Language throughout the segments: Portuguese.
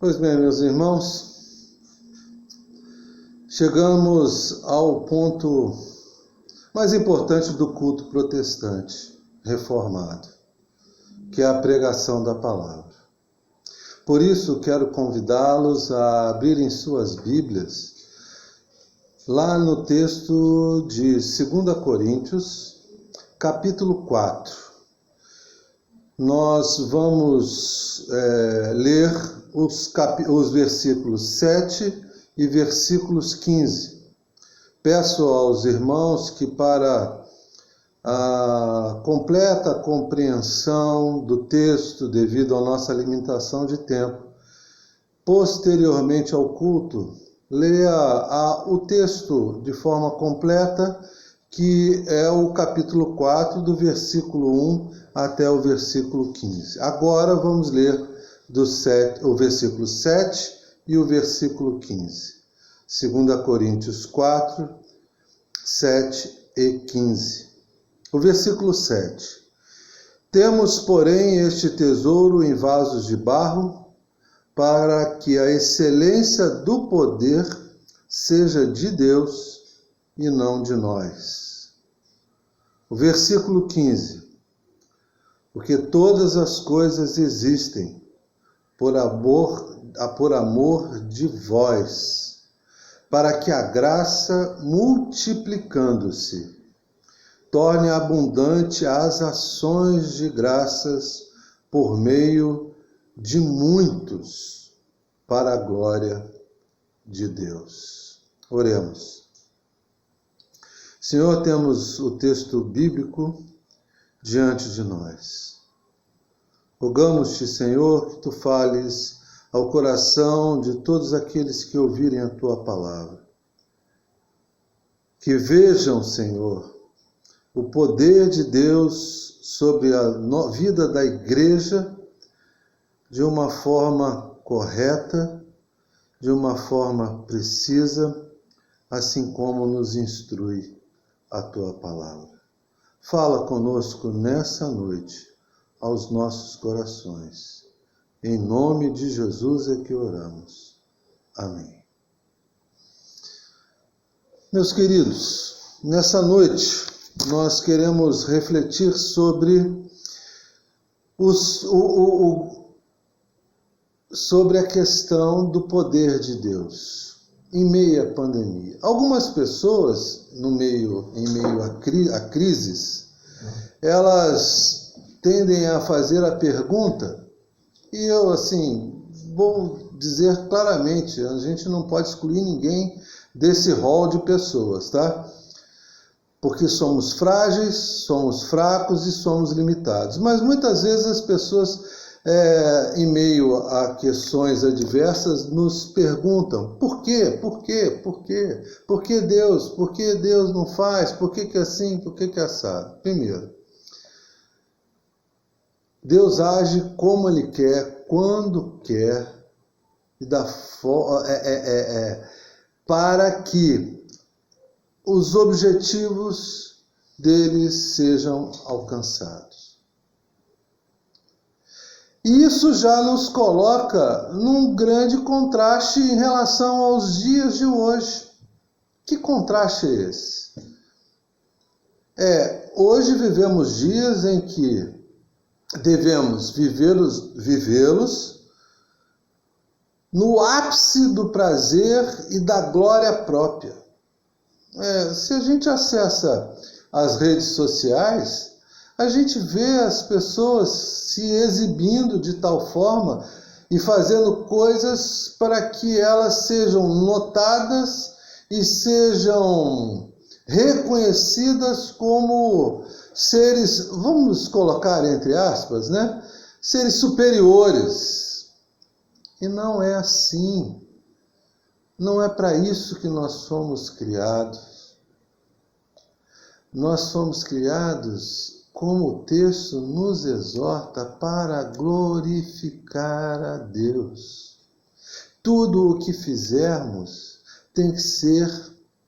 Pois bem, meus irmãos, chegamos ao ponto mais importante do culto protestante reformado, que é a pregação da palavra. Por isso, quero convidá-los a abrirem suas Bíblias lá no texto de 2 Coríntios, capítulo 4. Nós vamos ler os versículos 7 e versículos 15. Peço aos irmãos que, para a completa compreensão do texto, devido à nossa limitação de tempo, posteriormente ao culto, leia o texto de forma completa, que é o capítulo 4, do versículo 1 até o versículo 15. Agora vamos ler o versículo 7 e o versículo 15. 2 Coríntios 4, 7 e 15. O versículo 7. Temos, porém, este tesouro em vasos de barro, para que a excelência do poder seja de Deus e não de nós. O versículo 15. Porque todas as coisas existem por amor de vós, para que a graça, multiplicando-se, torne abundante as ações de graças por meio de muitos, para a glória de Deus. Oremos. Senhor, temos o texto bíblico diante de nós. Rogamos-te, Senhor, que tu fales ao coração de todos aqueles que ouvirem a tua palavra. Que vejam, Senhor, o poder de Deus sobre a vida da igreja de uma forma correta, de uma forma precisa, assim como nos instrui a tua palavra. Fala conosco nessa noite aos nossos corações. Em nome de Jesus é que oramos. Amém. Meus queridos, nessa noite nós queremos refletir sobre sobre a questão do poder de Deus em meio à pandemia. Algumas pessoas, em meio a crises, elas tendem a fazer a pergunta, e eu, vou dizer claramente, a gente não pode excluir ninguém desse rol de pessoas, tá? Porque somos frágeis, somos fracos e somos limitados. Mas muitas vezes as pessoas, em meio a questões adversas, nos perguntam: por quê? Por quê? Por quê? Por que Deus? Por que Deus não faz? Por que é assim? Por que é assado? Primeiro, Deus age como Ele quer, quando quer, e para que os objetivos dele sejam alcançados. E isso já nos coloca num grande contraste em relação aos dias de hoje. Que contraste é esse? Hoje vivemos dias em que devemos vivê-los no ápice do prazer e da glória própria. Se a gente acessa as redes sociais, a gente vê as pessoas se exibindo de tal forma e fazendo coisas para que elas sejam notadas e sejam reconhecidas como seres, vamos colocar entre aspas, seres superiores. E não é assim. Não é para isso que nós fomos criados. Nós fomos criados, como o texto nos exorta, para glorificar a Deus. Tudo o que fizermos tem que ser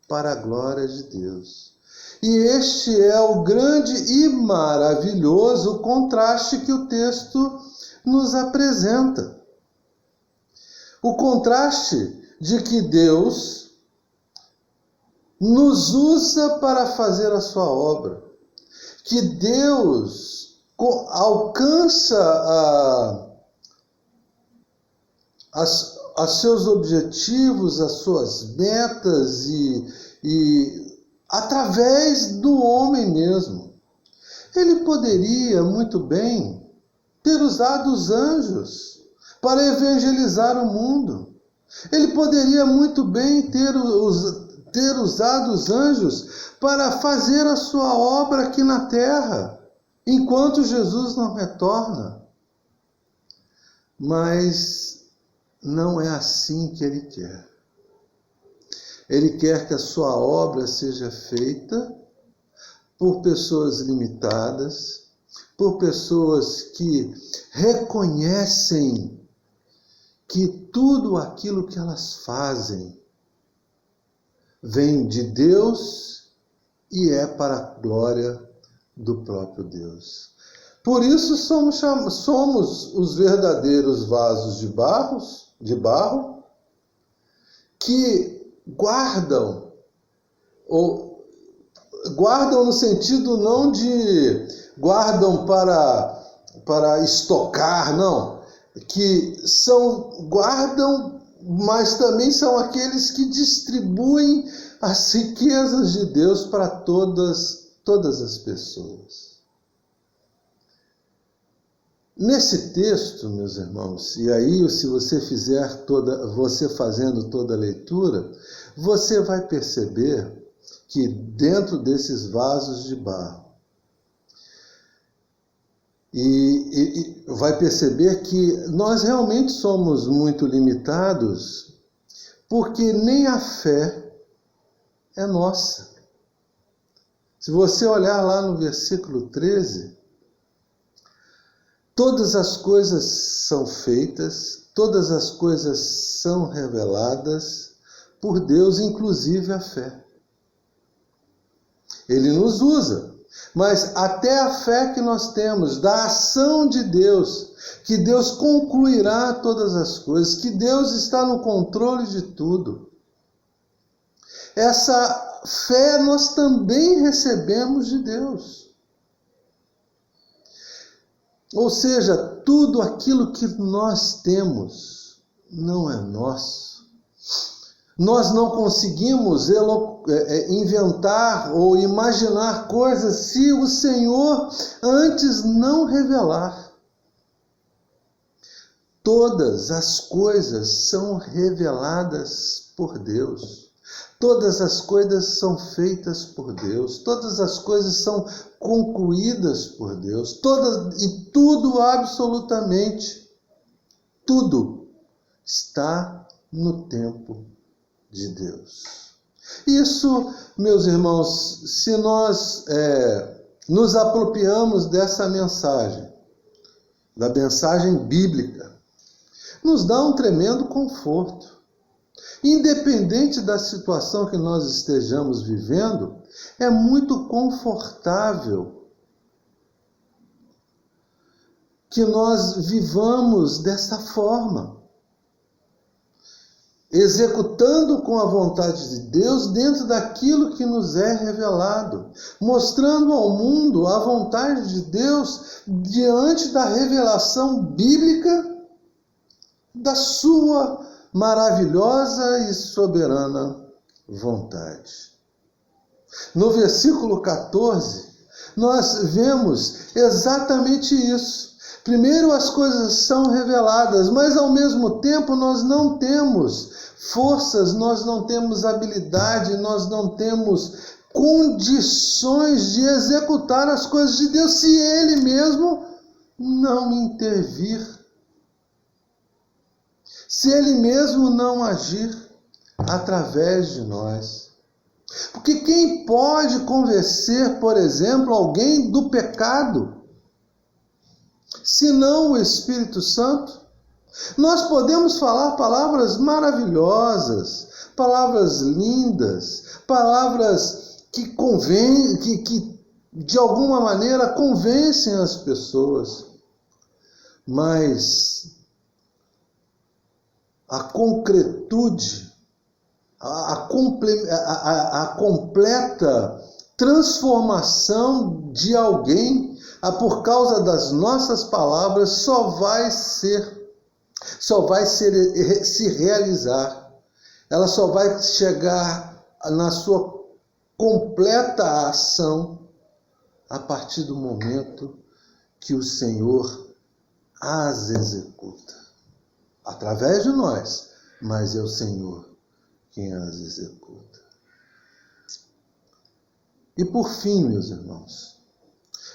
para a glória de Deus. E este é o grande e maravilhoso contraste que o texto nos apresenta. o contraste de que Deus nos usa para fazer a sua obra, que Deus alcança os seus objetivos, as suas metas e através do homem mesmo. Ele poderia muito bem ter usado os anjos para evangelizar o mundo. Ele poderia muito bem ter usado os anjos para fazer a sua obra aqui na terra, enquanto Jesus não retorna. Mas não é assim que ele quer. Ele quer que a sua obra seja feita por pessoas limitadas, por pessoas que reconhecem que tudo aquilo que elas fazem vem de Deus e é para a glória do próprio Deus. Por isso somos os verdadeiros vasos de barro que guardam no sentido não de guardam para estocar, não, que guardam, mas também são aqueles que distribuem as riquezas de Deus para todas as pessoas. Nesse texto, meus irmãos, e aí se você fazendo toda a leitura, você vai perceber que dentro desses vasos de barro, e vai perceber que nós realmente somos muito limitados, porque nem a fé é nossa. Se você olhar lá no versículo 13, todas as coisas são feitas, todas as coisas são reveladas por Deus, inclusive a fé. Ele nos usa, mas até a fé que nós temos, da ação de Deus, que Deus concluirá todas as coisas, que Deus está no controle de tudo. Essa fé nós também recebemos de Deus. Ou seja, tudo aquilo que nós temos não é nosso. Nós não conseguimos inventar ou imaginar coisas se o Senhor antes não revelar. Todas as coisas são reveladas por Deus. Todas as coisas são feitas por Deus. Todas as coisas são concluídas por Deus. E tudo, absolutamente, tudo está no tempo de Deus. Isso, meus irmãos, se nós nos apropriamos dessa mensagem, da mensagem bíblica, nos dá um tremendo conforto. Independente da situação que nós estejamos vivendo, é muito confortável que nós vivamos dessa forma, executando com a vontade de Deus dentro daquilo que nos é revelado, mostrando ao mundo a vontade de Deus diante da revelação bíblica da sua maravilhosa e soberana vontade. No versículo 14, nós vemos exatamente isso. Primeiro, as coisas são reveladas, mas ao mesmo tempo nós não temos forças, nós não temos habilidade, nós não temos condições de executar as coisas de Deus se Ele mesmo não intervir. Se Ele mesmo não agir através de nós. Porque quem pode convencer, por exemplo, alguém do pecado, se não o Espírito Santo? Nós podemos falar palavras maravilhosas, palavras lindas, palavras que de alguma maneira convencem as pessoas, mas a concretude, a completa transformação de alguém, por causa das nossas palavras, só vai se realizar. Ela só vai chegar na sua completa ação a partir do momento que o Senhor as executa. Através de nós, mas é o Senhor quem as executa. E por fim, meus irmãos,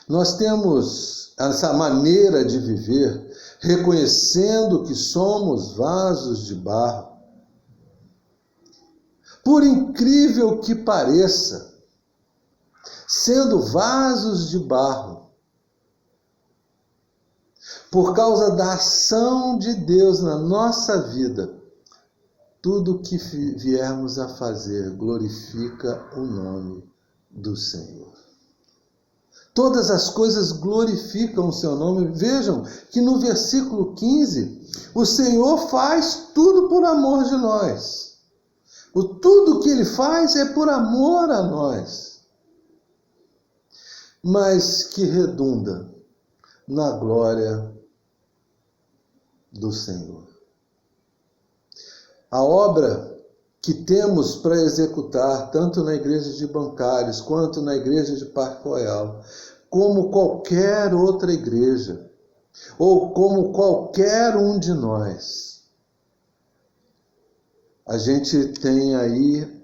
nós temos essa maneira de viver, reconhecendo que somos vasos de barro. Por incrível que pareça, sendo vasos de barro, por causa da ação de Deus na nossa vida, tudo que viermos a fazer glorifica o nome do Senhor. Todas as coisas glorificam o seu nome. Vejam que no versículo 15, o Senhor faz tudo por amor de nós. Tudo que Ele faz é por amor a nós, mas que redunda na glória do Senhor. A obra que temos para executar, tanto na igreja de Bancários, quanto na igreja de Parque Royal, como qualquer outra igreja, ou como qualquer um de nós, a gente tem aí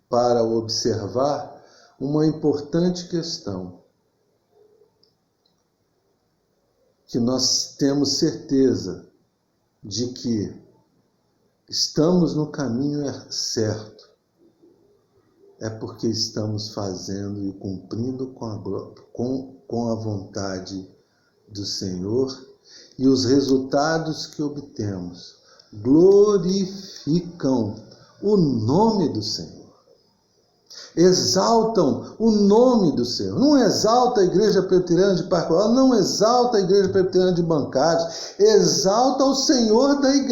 para observar uma importante questão, que nós temos certeza de que estamos no caminho certo, é porque estamos fazendo e cumprindo com a vontade do Senhor, e os resultados que obtemos glorificam o nome do Senhor. Exaltam o nome do Senhor. Não exalta a Igreja Presbiteriana de Parque Royal, não exalta a Igreja Presbiteriana de Bancários, exalta o Senhor da igreja.